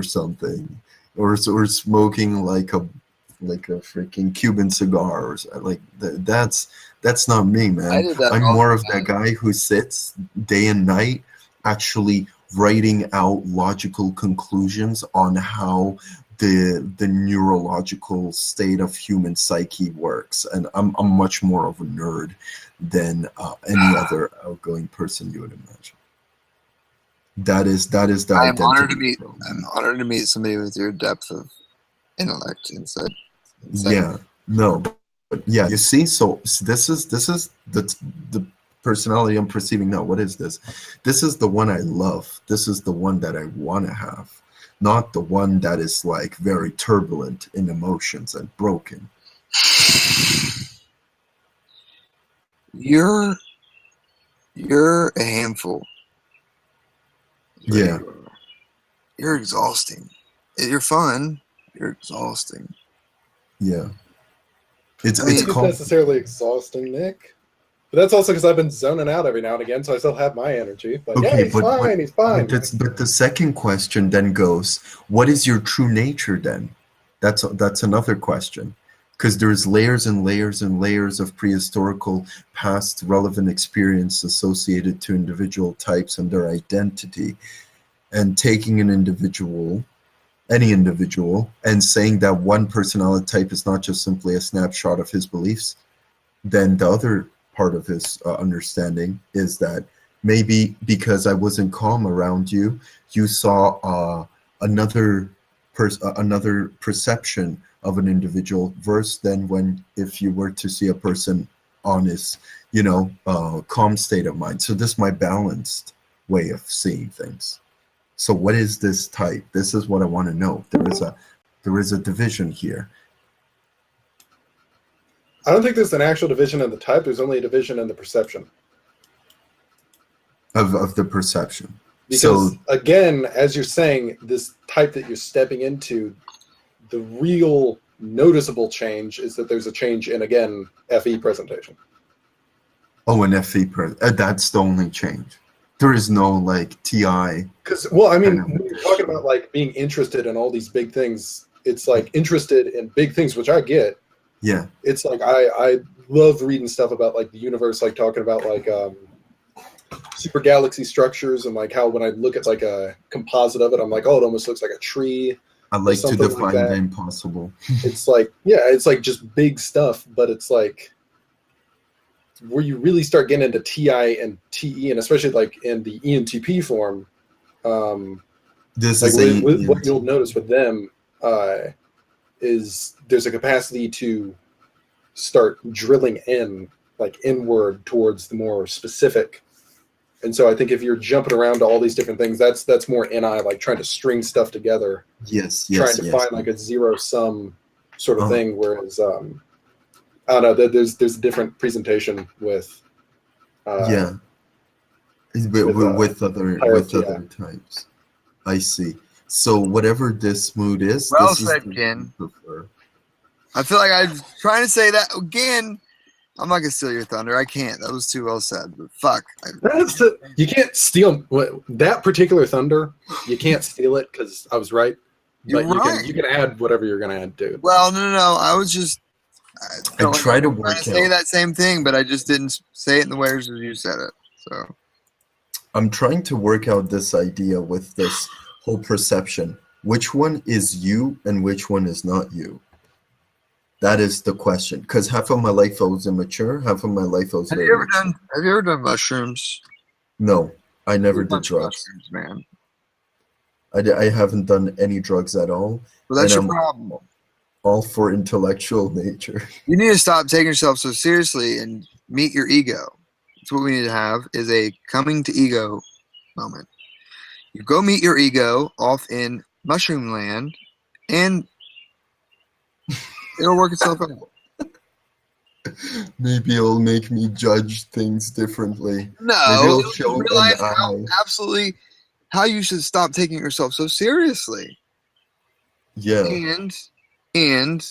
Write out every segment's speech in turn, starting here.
something, or smoking like a freaking Cuban cigar, or like that's not me, I man. did that I'm all more the of that time. guy who sits day and night actually writing out logical conclusions on how the neurological state of human psyche works, and I'm much more of a nerd than any other outgoing person you would imagine. That is the I'm honored to identity meet. from I'm me. honored to meet somebody with your depth of intellect inside. Yeah, no, but yeah, you see, so this is the personality I'm perceiving now. What is this? This is the one I love. This is the one that I want to have, not the one that is like very turbulent in emotions and broken. You're a handful. Yeah, You're exhausting. You're fun. You're exhausting. yeah. I I don't It's think mean, it's called. necessarily exhausting, Nick. But that's also because I've been zoning out every now and again, so I still have my energy. But yeah, Okay, he's fine. He's fine. but the second question then goes, what is your true nature then? That's another question, because there's layers and layers and layers of prehistorical past relevant experience associated to individual types and their identity, and taking an individual, any individual, and saying that one personality type is not just simply a snapshot of his beliefs, then the other part of his understanding is that maybe because I wasn't calm around you, you saw another perception of an individual versus than when if you were to see a person on his, calm state of mind. So this is my balanced way of seeing things. So what is this type? This is what I want to know. There is a division here. I don't think there's an actual division in the type. There's only a division in the perception. Of the perception. Because, So again, as you're saying, this type that you're stepping into, the real noticeable change is that there's a change in, again, FE presentation. an FE that's the only change. There is no like TI. Because, well, I mean, kind of when you're talking about like being interested in all these big things, it's like interested in big things, which I get. Yeah. It's like I love reading stuff about like the universe, like talking about like super galaxy structures, and like how when I look at like a composite of it, I'm like, oh, it almost looks like a tree. I like to something like define that. the impossible. It's like, yeah, it's like just big stuff, but it's like where you really start getting into TI and TE, and especially like in the ENTP form, This like is what you'll notice with them is there's a capacity to start drilling in, like inward towards the more specific. And so I think if you're jumping around to all these different things, that's more NI, like trying to string stuff together, trying to find like a zero sum sort of thing. Whereas I don't know, there's a different presentation with with hierarchy, other types. I see. So whatever this mood is, well this said, is Ken. the prefer. I feel like I'm trying to say that again. I'm not gonna steal your thunder. I can't. That was too well said. But fuck. you can't steal that particular thunder. You can't steal it because I was right. You're But right. you can add whatever you're gonna add to. Well, no. I was just. I try to trying work to say out. that same thing, but I just didn't say it in the ways as you said it. So I'm trying to work out this idea with this whole perception. Which one is you and which one is not you? That is the question. Because half of my life I was immature, half of my life I was have very you mature. ever done mushrooms? No, I never You've done did drugs. mushrooms, man. I haven't done any drugs at all. Well, that's and your I'm problem. all for intellectual nature. You need to stop taking yourself so seriously and meet your ego. That's what we need to have is a coming to ego moment. You go meet your ego off in mushroom land, and it'll work itself out. Maybe it'll make me judge things differently. Maybe No, it'll show you an realize eye. how you should stop taking yourself so seriously, Yeah. and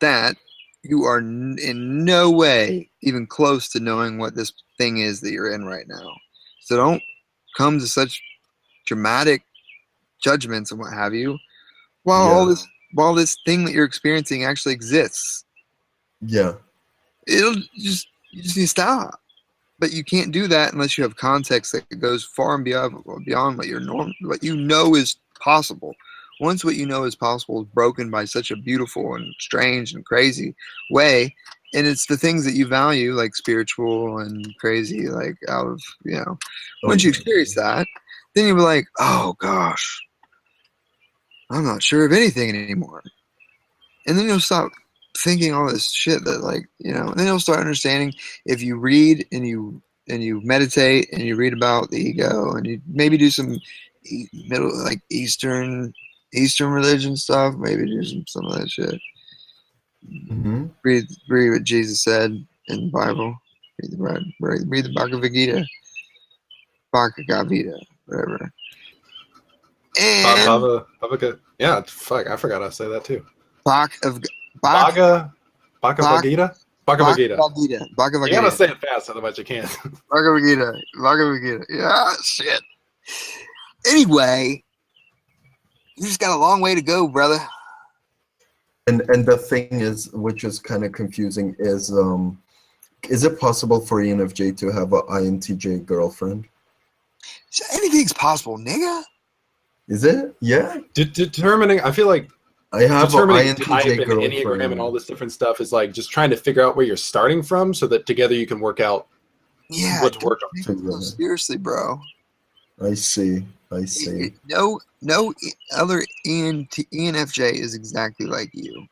that you are in no way even close to knowing what this thing is that you're in right now. So don't come to such dramatic judgments and what have you, while Yeah. while this thing that you're experiencing actually exists. Yeah. You just need to stop. But you can't do that unless you have context that goes far and beyond what you know is possible. Once what you know is possible is broken by such a beautiful and strange and crazy way, and it's the things that you value, like spiritual and crazy, like out of, Oh, once you yeah. experience that, then you'll be like, oh gosh, I'm not sure of anything anymore. And then you'll stop thinking all this shit that, like, and then you'll start understanding. If you read and you meditate and you read about the ego and you maybe do some middle, like Eastern religion stuff, maybe do some of that shit. Mm-hmm. Read what Jesus said in the Bible. Read the Bhagavad Gita. Bhagavad Gita, whatever. And Bhagavad. Yeah, fuck, I forgot I say that too. Bhagavad Bhagavad Gita. Bhagavad Gita. Bhagavad You gotta Gita. say it fast, otherwise you can't. Bhagavad Gita. Yeah, shit. Anyway, you just got a long way to go, brother. And the thing is, which is kind of confusing, is it possible for ENFJ to have a INTJ girlfriend? So anything's possible, nigga. Is it? Yeah. Determining, I feel like I have an determining type INTJ and Enneagram girlfriend. and all this different stuff is like just trying to figure out where you're starting from so that together you can work out Yeah. what to work on. Take it so seriously, bro. I see. No other ENFJ is exactly like you.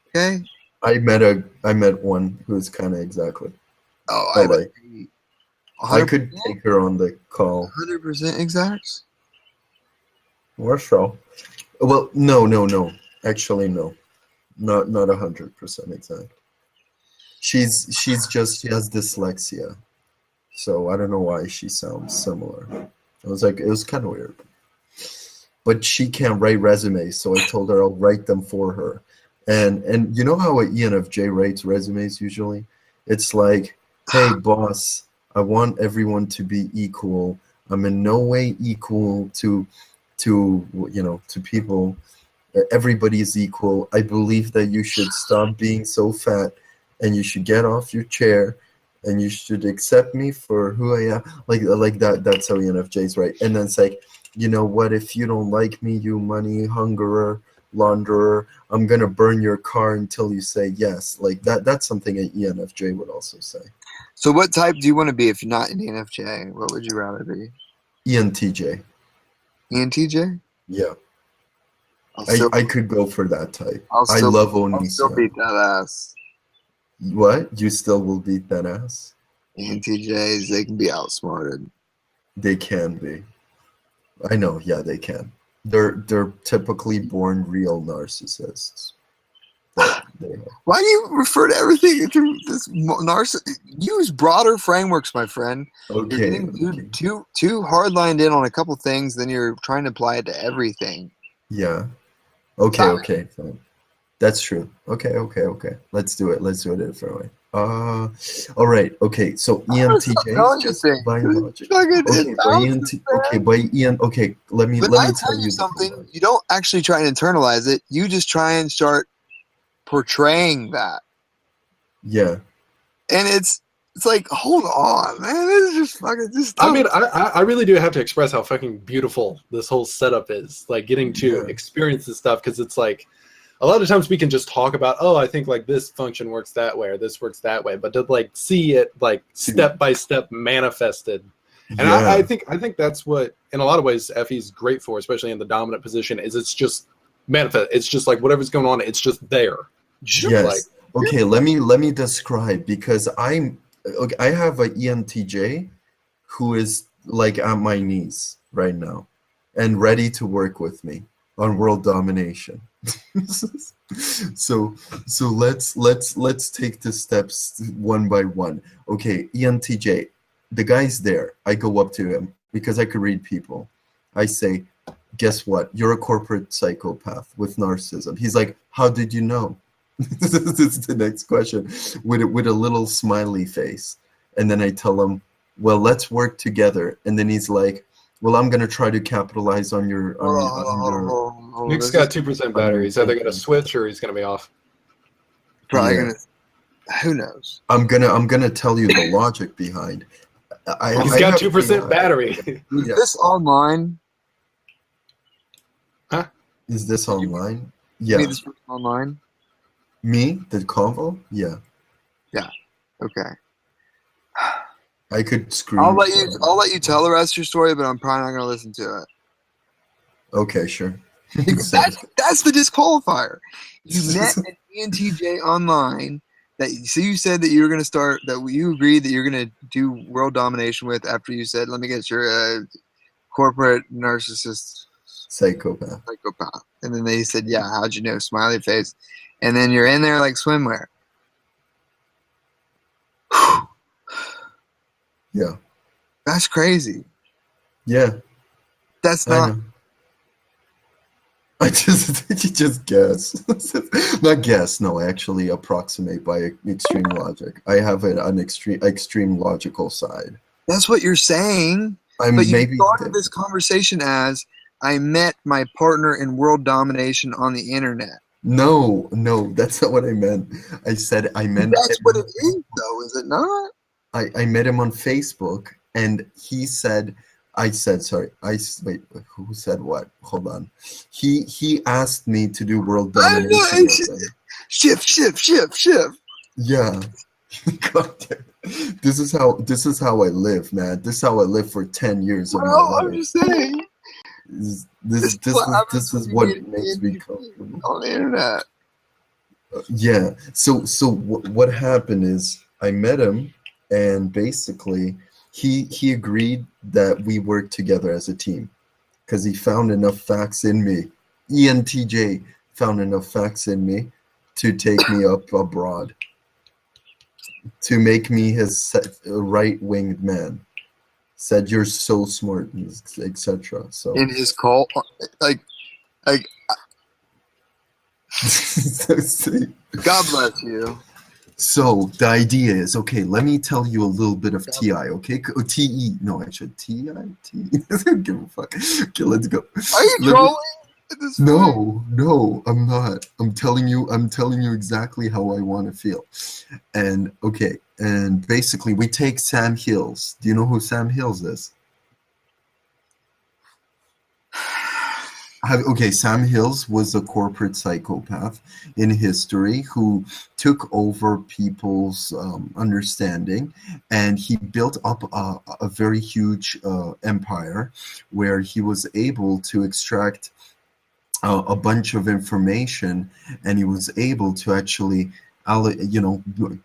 Okay? I met one who's kind of exactly. Oh, I like. 100%, I could take her on the call. 100% exact. Or so. Well, no. Actually, no. Not 100% exact. She has dyslexia. So I don't know why she sounds similar. It was kind of weird. But she can't write resumes, so I told her I'll write them for her. And you know how an ENFJ writes resumes usually? It's like, hey boss, I want everyone to be equal. I'm in no way equal to people. Everybody is equal. I believe that you should stop being so fat and you should get off your chair and you should accept me for who I am. Like that. That's how ENFJs write. And then it's like, you know what? If you don't like me, you money hungerer, launderer, I'm gonna burn your car until you say yes. Like that. That's something an ENFJ would also say. So what type do you want to be if you're not an ENFJ? What would you rather be? ENTJ. ENTJ? Yeah. Still, I could go for that type. I'll I still- love I'll still Onision. beat that ass. What? You still will beat that ass? ENTJs, they can be outsmarted. They can be. I know, yeah, they can. They're typically born real narcissists. They are. Why do you refer to everything through this Use broader frameworks, my friend. You're Okay. getting too hard lined in on a couple things, then you're trying to apply it to everything. Yeah. Okay, Stop okay, fine. That's true. Okay. Let's do it. Let's do it a different way. All right. Okay. So ENTJ is just biological. Okay, let me But I tell tell you the something, biology. you don't actually try and internalize it. You just try and start portraying that. Yeah. And it's like, hold on, man. This is just fucking just I mean, I really do have to express how fucking beautiful this whole setup is. Like getting to Yeah. experience this stuff because it's like a lot of times we can just talk about, oh, I think like this function works that way or this works that way, but to like see it like step by step manifested. And Yeah. I think that's what in a lot of ways Effie's great for, especially in the dominant position, is it's just manifest. It's just like whatever's going on, it's just there. Yes. Like, Okay, let me describe, because I have a ENTJ who is like at my knees right now and ready to work with me on world domination. so let's take the steps one by one. Okay, ENTJ, the guy's there. I go up to him because I could read people. I say, guess what? You're a corporate psychopath with narcissism. He's like, how did you know? This is the next question with a little smiley face. And then I tell him, well, let's work together. And then he's like, Well, I'm gonna try to capitalize on your Nick's got 2% battery. He's either gonna switch or he's gonna be off. Probably Yeah. gonna. Who knows? I'm gonna tell you the logic behind. He's got 2% battery. Yeah. This online. Is this online? Yeah. Yeah. This online. Me, the convo? Yeah. Okay. I could scream. I'll let you tell the rest of your story, but I'm probably not gonna listen to it. Okay, sure. Because that's the disqualifier. You met an ENTJ online so you said that you were going to start, that you agreed that you're going to do world domination with after you said, let me guess, you're a corporate narcissist Psychopath. psychopath. And then they said, yeah, how'd you know? Smiley face. And then you're in there like swimwear. Yeah. That's crazy. Yeah. That's I not. know. I just guess. Not guess, no, actually approximate by extreme logic. I have an extreme logical side. That's what you're saying. I'm But you maybe started this conversation as, I met my partner in world domination on the internet. no, that's not what I meant. I said I meant That's what it is, though, is it not? I met him on Facebook, and he said, wait, who said what? Hold on. He asked me to do world I know, domination with him. Shift. Yeah. God damn. This is how I live, man. This is how I live for 10 years of my Well, I'm life. just saying. This is what makes me comfortable. On the internet. Yeah. So what happened is I met him, and basically he agreed that we work together as a team because he found enough facts in me. ENTJ found enough facts in me to take me up abroad, to make me his right-winged man. Said you're so smart, etc. So In his cult, like God bless you. So the idea is, okay, let me tell you a little bit of TI, okay? TE, no, actually, TI? I don't give a fuck. Okay, let's go. Are you trolling? At this point? No, I'm not. I'm telling you exactly how I want to feel. And okay, and basically we take Sam Hills. Do you know who Sam Hills is? Okay, Sam Hills was a corporate psychopath in history who took over people's understanding, and he built up a very huge empire where he was able to extract a bunch of information, and he was able to actually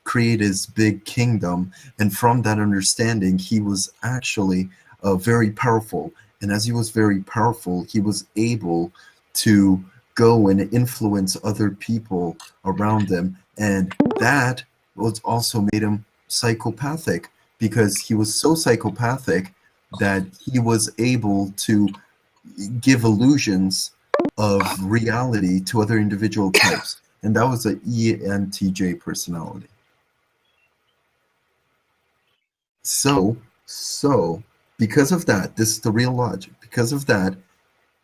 create his big kingdom. And from that understanding, he was actually very powerful. And as he was very powerful, he was able to go and influence other people around him. And that was also made him psychopathic, because he was so psychopathic that he was able to give illusions of reality to other individual types. And that was an ENTJ personality. So because of that, this is the real logic. Because of that,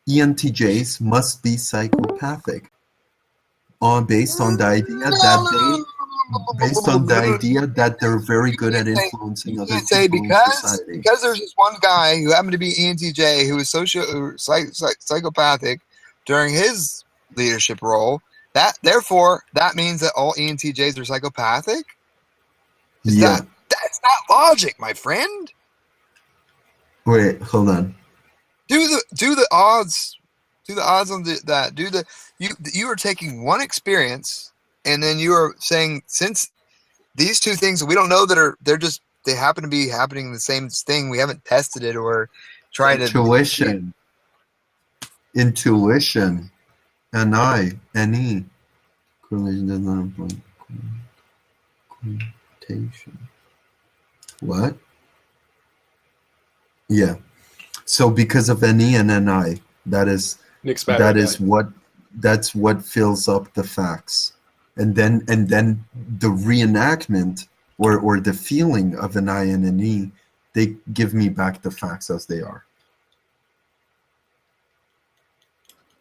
ENTJs must be psychopathic, based on the idea that they're very good at influencing other people in society. Because there's this one guy who happened to be ENTJ who was psychopathic during his leadership role. Therefore, that means that all ENTJs are psychopathic. Yeah. That's not logic, my friend. Wait, hold on. Do the odds. Do the odds on that. You are taking one experience, and then you are saying, since these two things we don't know they happen to be happening the same thing. We haven't tested it or tried to. Intuition. NE. Correlation does not imply quotation. What? Yeah. So because of NE and NI, that's what fills up the facts. And then the reenactment or the feeling of an I and an E, they give me back the facts as they are.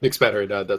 Nick's battery died. That's